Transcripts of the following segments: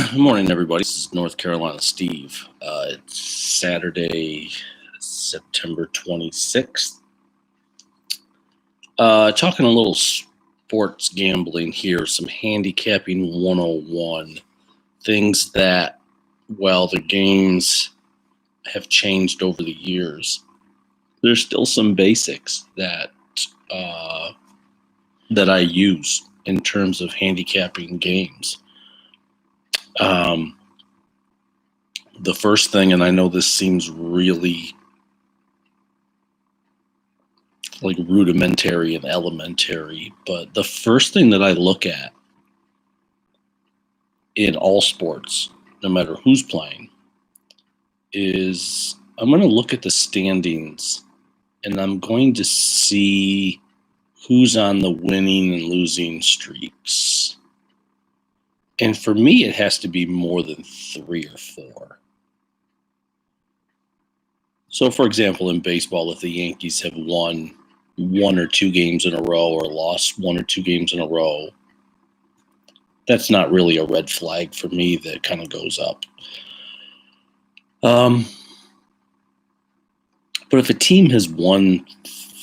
Good morning, everybody. This is North Carolina Steve. It's Saturday, September 26th. Talking a little sports gambling here, some handicapping 101. Things that, while the games have changed over the years, there's still some basics that I use in terms of handicapping games. The first thing, and I know this seems really like rudimentary and elementary, but the first thing that I look at in all sports, no matter who's playing, is I'm going to look at the standings and I'm going to see who's on the winning and losing streaks. And for me, it has to be more than 3 or 4. So, for example, in baseball, if the Yankees have won 1 or 2 games in a row or lost 1 or 2 games in a row, that's not really a red flag for me that kind of goes up. But if a team has won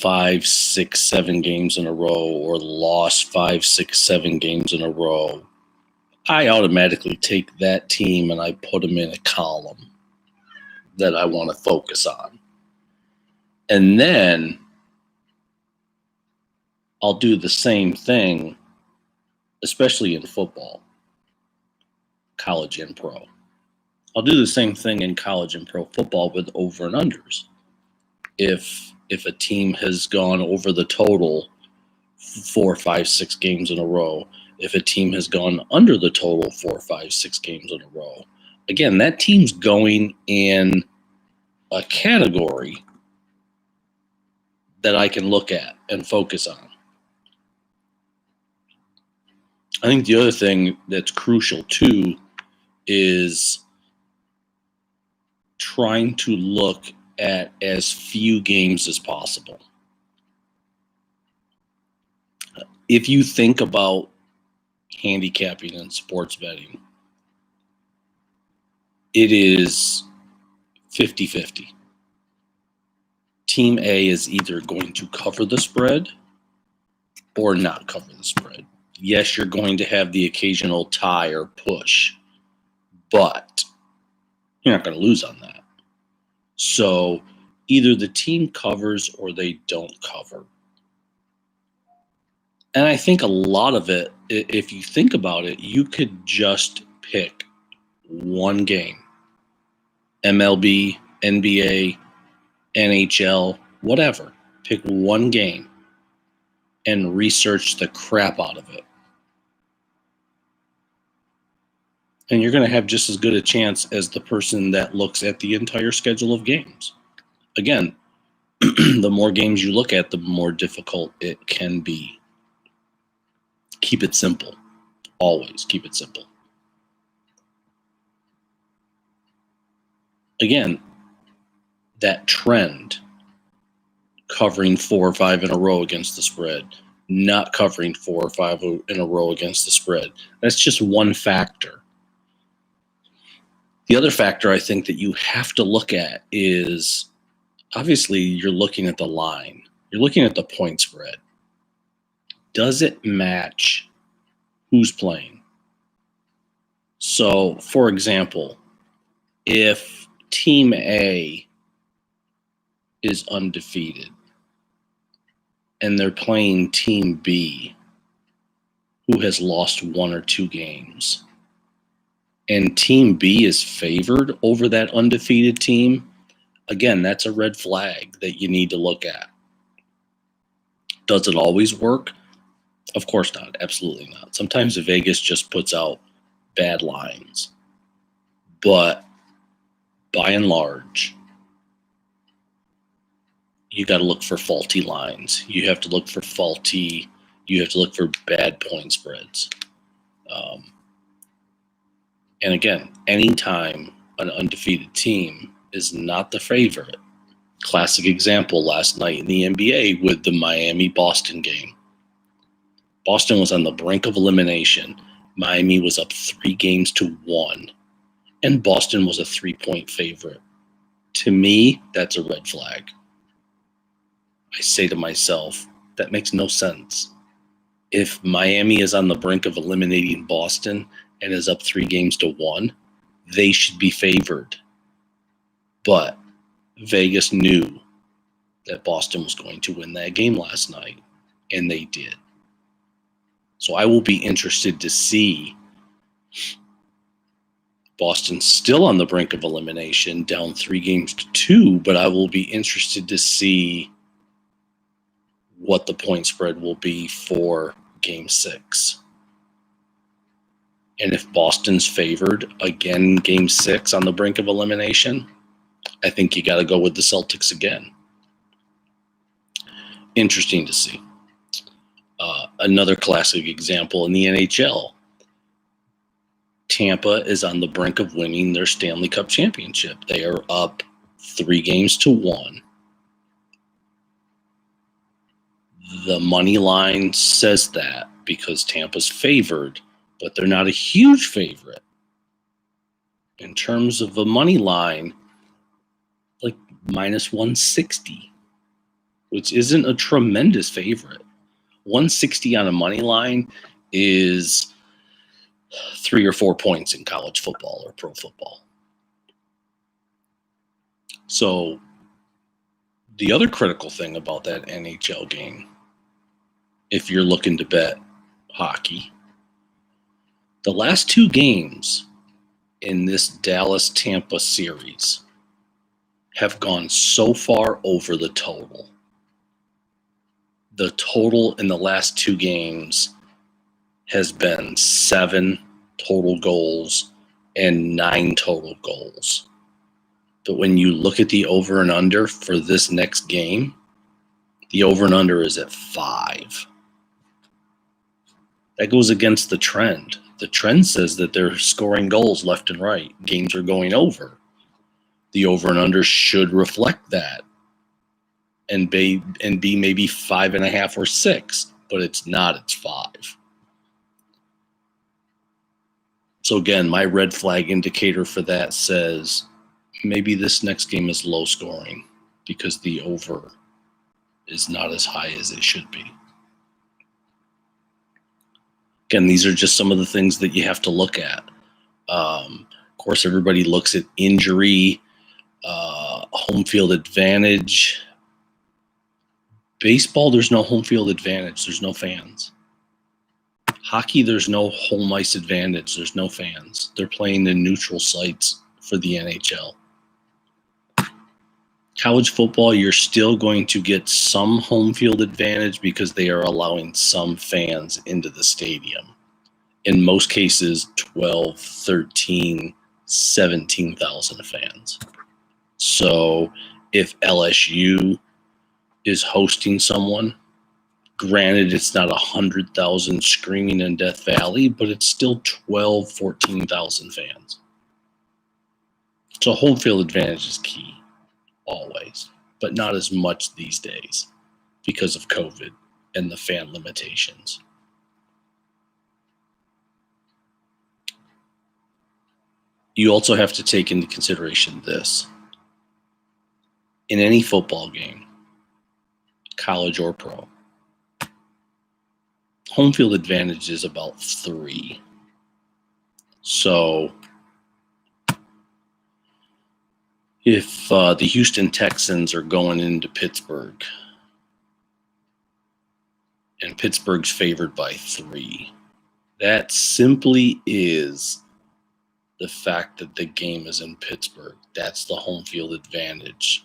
5, 6, 7 games in a row or lost 5, 6, 7 games in a row, I automatically take that team and I put them in a column that I want to focus on. And then I'll do the same thing, especially in football, college and pro. I'll do the same thing in college and pro football with over and unders. If a team has gone over the total 4, 5, 6 games in a row, if a team has gone under the total 4, 5, 6 games in a row, again, that team's going in a category that I can look at and focus on. I think the other thing that's crucial too is trying to look at as few games as possible. If you think about handicapping and sports betting, it is 50-50. Team A is either going to cover the spread or not cover the spread. Yes, you're going to have the occasional tie or push, but you're not going to lose on that. So either the team covers or they don't cover. And I think a lot of it, if you think about it, you could just pick one game. MLB, NBA, NHL, whatever. Pick one game and research the crap out of it. And you're going to have just as good a chance as the person that looks at the entire schedule of games. Again, the more games you look at, the more difficult it can be. Keep it simple. Always keep it simple. Again, that trend, covering 4 or 5 in a row against the spread, not covering 4 or 5 in a row against the spread, that's just one factor. The other factor I think that you have to look at is, obviously, you're looking at the line. You're looking at the point spread. Does it match who's playing? So, for example, if Team A is undefeated and they're playing Team B, who has lost 1 or 2 games, and Team B is favored over that undefeated team, again, that's a red flag that you need to look at. Does it always work? Of course not. Absolutely not. Sometimes Vegas just puts out bad lines. But by and large, you got to look for faulty lines. You have to look for bad point spreads. And again, anytime an undefeated team is not the favorite, classic example last night in the NBA with the Miami-Boston game. Boston was on the brink of elimination, Miami was up 3-1, and Boston was a 3-point favorite. To me, that's a red flag. I say to myself, that makes no sense. If Miami is on the brink of eliminating Boston and is up 3-1, they should be favored. But Vegas knew that Boston was going to win that game last night, and they did. So I will be interested to see Boston still on the brink of elimination, down 3-2, but I will be interested to see what the point spread will be for Game 6. And if Boston's favored, again, Game 6 on the brink of elimination, I think you got to go with the Celtics again. Interesting to see. Another classic example in the NHL. Tampa is on the brink of winning their Stanley Cup championship. They are up 3-1. The money line says that because Tampa's favored, but they're not a huge favorite. In terms of a money line, like minus 160, which isn't a tremendous favorite. 160 on a money line is 3 or 4 points in college football or pro football. So the other critical thing about that NHL game, if you're looking to bet hockey, the last 2 games in this Dallas-Tampa series have gone so far over the total. The total in the last 2 games has been 7 total goals and 9 total goals. But when you look at the over and under for this next game, the over and under is at 5. That goes against the trend. The trend says that they're scoring goals left and right. Games are going over. The over and under should reflect that and be maybe 5.5 or 6, but it's not. It's 5. So again, my red flag indicator for that says maybe this next game is low scoring because the over is not as high as it should be. Again, these are just some of the things that you have to look at. Of course, everybody looks at injury, home field advantage. Baseball, there's no home field advantage. There's no fans. Hockey, there's no home ice advantage. There's no fans. They're playing in neutral sites for the NHL. College football, you're still going to get some home field advantage because they are allowing some fans into the stadium. In most cases, 12, 13, 17,000 fans. So if LSU is hosting someone, granted it's not 100,000 screaming in Death Valley, but it's still 12, 14,000 fans. So home field advantage is key. Always, but not as much these days because of COVID and the fan limitations. You also have to take into consideration this. In any football game, college or pro, home field advantage is about 3. So if the Houston Texans are going into Pittsburgh and Pittsburgh's favored by 3, that simply is the fact that the game is in Pittsburgh. That's the home field advantage.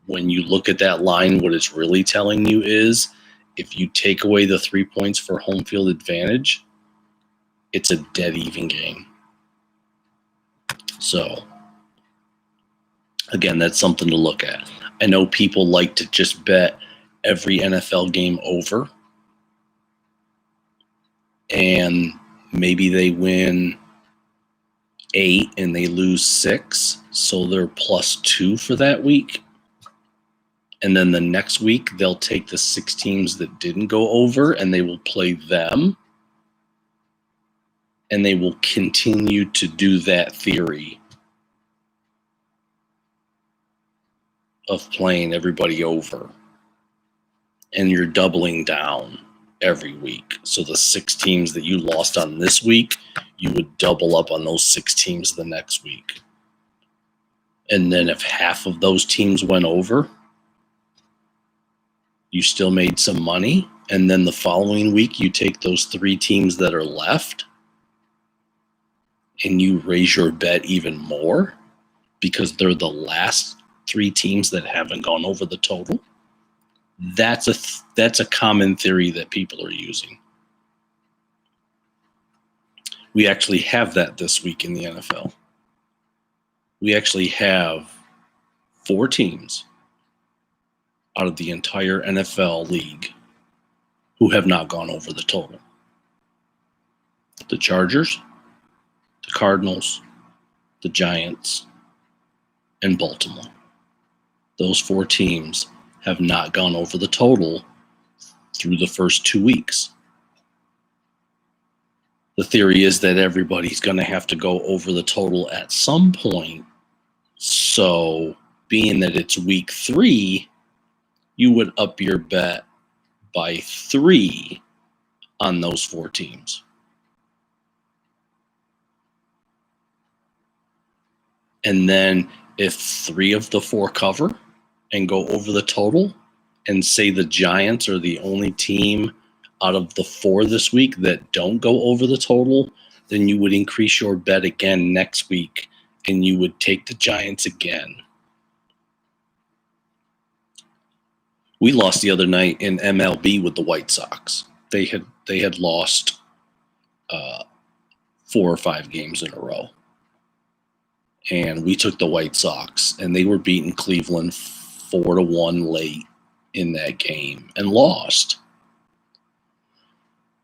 When you look at that line, what it's really telling you is if you take away the 3 points for home field advantage, it's a dead even game. So again, that's something to look at. I know people like to just bet every NFL game over, and maybe they win 8 and they lose 6, so they're +2 for that week. And then the next week, they'll take the 6 teams that didn't go over and they will play them. And they will continue to do that theory of playing everybody over. And you're doubling down every week. So the 6 teams that you lost on this week, you would double up on those 6 teams the next week. And then if half of those teams went over, you still made some money. And then the following week, you take those 3 teams that are left and you raise your bet even more because they're the last 3 teams that haven't gone over the total. That's a common theory that people are using. We actually have that this week in the NFL. We actually have 4 teams out of the entire NFL league who have not gone over the total. The Chargers, the Cardinals, the Giants, and Baltimore. Those 4 teams have not gone over the total through the first 2 weeks. The theory is that everybody's going to have to go over the total at some point. So, being that it's week 3, you would up your bet by 3 on those 4 teams. And then if 3 of the 4 cover and go over the total, and say the Giants are the only team out of the 4 this week that don't go over the total, then you would increase your bet again next week and you would take the Giants again. We lost the other night in MLB with the White Sox. They had lost 4 or 5 games in a row. And we took the White Sox, and they were beating Cleveland 4-1 late in that game and lost.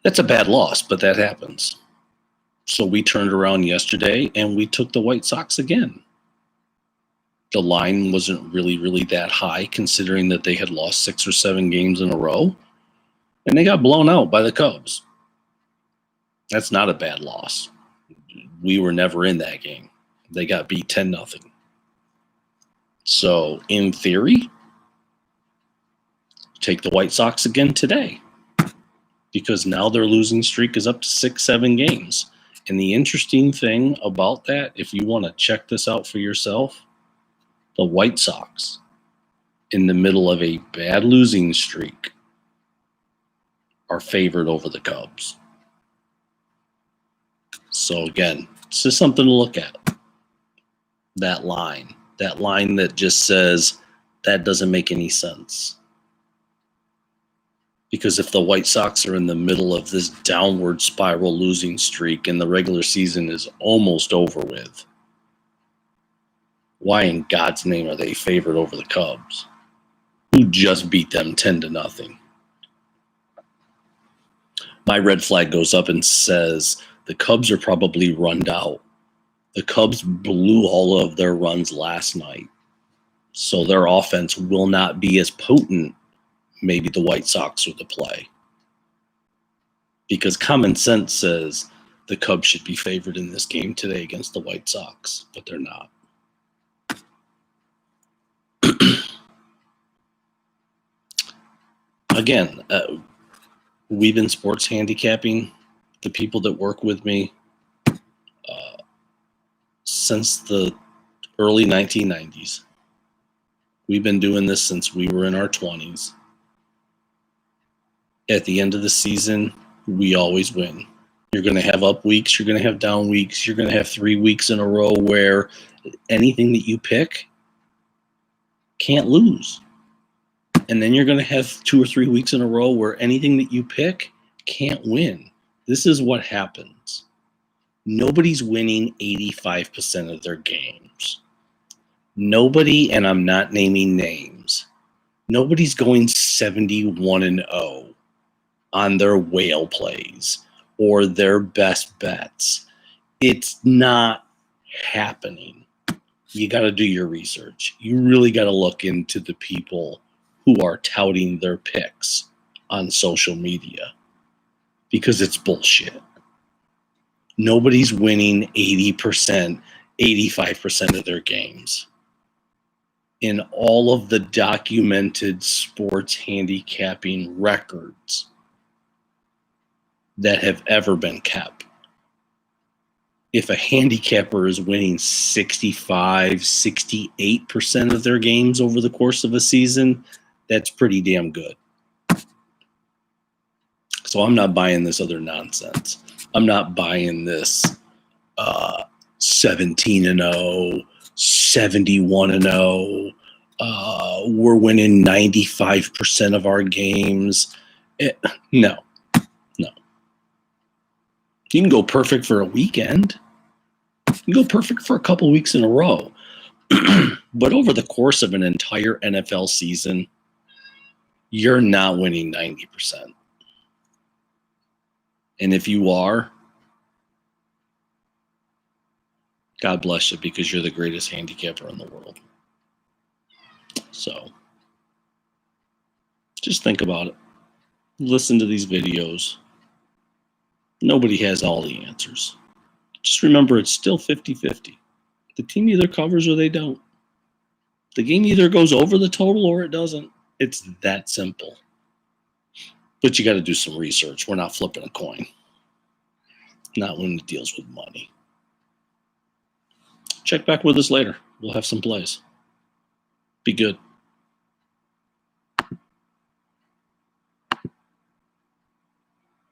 That's a bad loss, but that happens. So we turned around yesterday, and we took the White Sox again. The line wasn't really that high, considering that they had lost 6 or 7 games in a row, and they got blown out by the Cubs. That's not a bad loss. We were never in that game. They got beat 10-0. So, in theory, take the White Sox again today, because now their losing streak is up to 6-7 games. And the interesting thing about that, if you want to check this out for yourself, the White Sox, in the middle of a bad losing streak, are favored over the Cubs. So again, it's just something to look at. That line that just says that doesn't make any sense. Because if the White Sox are in the middle of this downward spiral losing streak and the regular season is almost over with, why in God's name are they favored over the Cubs, who just beat them 10-0? My red flag goes up and says the Cubs are probably run out. The Cubs blew all of their runs last night, so their offense will not be as potent maybe the White Sox are to play. Because common sense says the Cubs should be favored in this game today against the White Sox, but they're not. Again, we've been sports handicapping, the people that work with me, since the early 1990s. We've been doing this since we were in our 20s. At the end of the season, we always win. You're going to have up weeks. You're going to have down weeks. You're going to have 3 weeks in a row where anything that you pick can't lose. And then you're going to have 2 or 3 weeks in a row where anything that you pick can't win. This is what happens. Nobody's winning 85% of their games. Nobody, and I'm not naming names, nobody's going 71-0 on their whale plays or their best bets. It's not happening. You got to do your research. You really got to look into the people who are touting their picks on social media, because it's bullshit. Nobody's winning 80%, 85% of their games. In all of the documented sports handicapping records that have ever been kept, if a handicapper is winning 65, 68% of their games over the course of a season, that's pretty damn good. So I'm not buying this other nonsense. I'm not buying this 17-0, 71-0. We're winning 95% of our games. No. You can go perfect for a weekend. You can go perfect for a couple weeks in a row. But over the course of an entire NFL season, you're not winning 90%. And if you are, God bless you, because you're the greatest handicapper in the world. So just think about it. Listen to these videos. Nobody has all the answers. Just remember, it's still 50-50. The team either covers or they don't. The game either goes over the total or it doesn't. It's that simple. But you got to do some research. We're not flipping a coin. Not when it deals with money. Check back with us later. We'll have some plays. Be good.